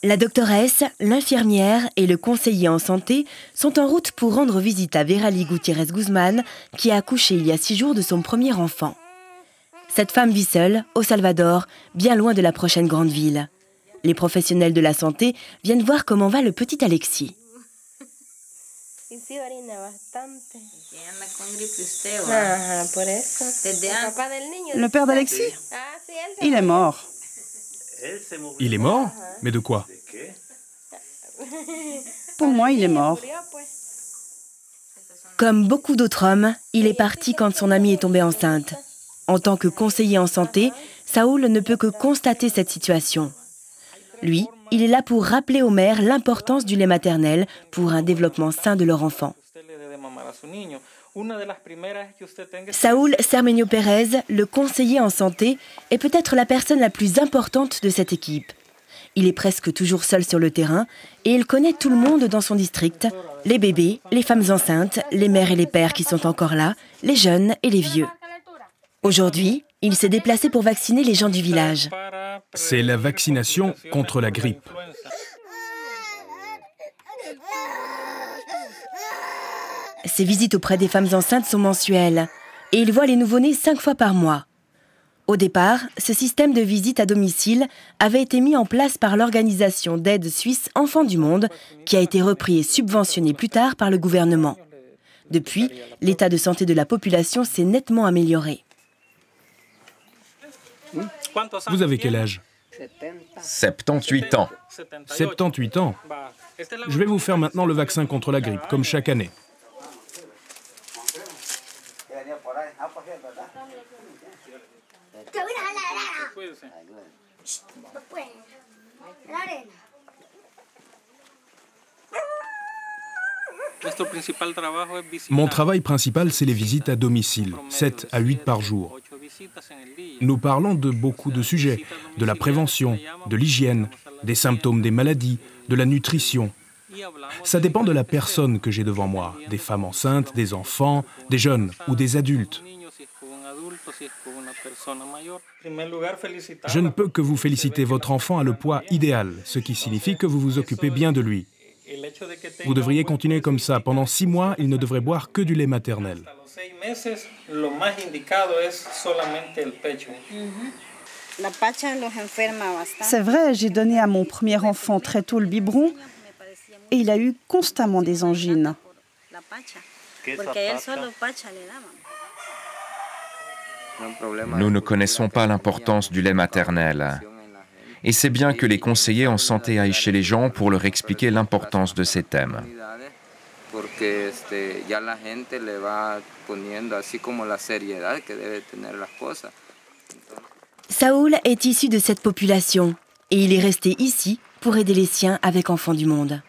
La doctoresse, l'infirmière et le conseiller en santé sont en route pour rendre visite à Verali Gutiérrez Guzmán, qui a accouché il y a 6 jours de son premier enfant. Cette femme vit seule, au Salvador, bien loin de la prochaine grande ville. Les professionnels de la santé viennent voir comment va le petit Alexis. Le père d'Alexis? Il est mort. Il est mort? Mais de quoi? Pour moi, il est mort. Comme beaucoup d'autres hommes, il est parti quand son amie est tombée enceinte. En tant que conseiller en santé, Saúl ne peut que constater cette situation. Lui, il est là pour rappeler aux mères l'importance du lait maternel pour un développement sain de leur enfant. Saúl Cermeño Pérez, le conseiller en santé, est peut-être la personne la plus importante de cette équipe. Il est presque toujours seul sur le terrain et il connaît tout le monde dans son district, les bébés, les femmes enceintes, les mères et les pères qui sont encore là, les jeunes et les vieux. Aujourd'hui, il s'est déplacé pour vacciner les gens du village. C'est la vaccination contre la grippe. Ses visites auprès des femmes enceintes sont mensuelles et il voit les nouveau-nés 5 fois par mois. Au départ, ce système de visite à domicile avait été mis en place par l'organisation d'aide suisse Enfants du Monde, qui a été repris et subventionné plus tard par le gouvernement. Depuis, l'état de santé de la population s'est nettement amélioré. Vous avez quel âge? 78 ans. 78 ans. Je vais vous faire maintenant le vaccin contre la grippe, comme chaque année. Mon travail principal, c'est les visites à domicile, 7 à 8 par jour. Nous parlons de beaucoup de sujets, de la prévention, de l'hygiène, des symptômes des maladies, de la nutrition. Ça dépend de la personne que j'ai devant moi, des femmes enceintes, des enfants, des jeunes ou des adultes. Je ne peux que vous féliciter, votre enfant a le poids idéal, ce qui signifie que vous vous occupez bien de lui. Vous devriez continuer comme ça. Pendant 6 mois, il ne devrait boire que du lait maternel. C'est vrai, j'ai donné à mon premier enfant très tôt le biberon et il a eu constamment des angines. Nous ne connaissons pas l'importance du lait maternel. Et c'est bien que les conseillers en santé aillent chez les gens pour leur expliquer l'importance de ces thèmes. Saúl est issu de cette population et il est resté ici pour aider les siens avec Enfants du Monde.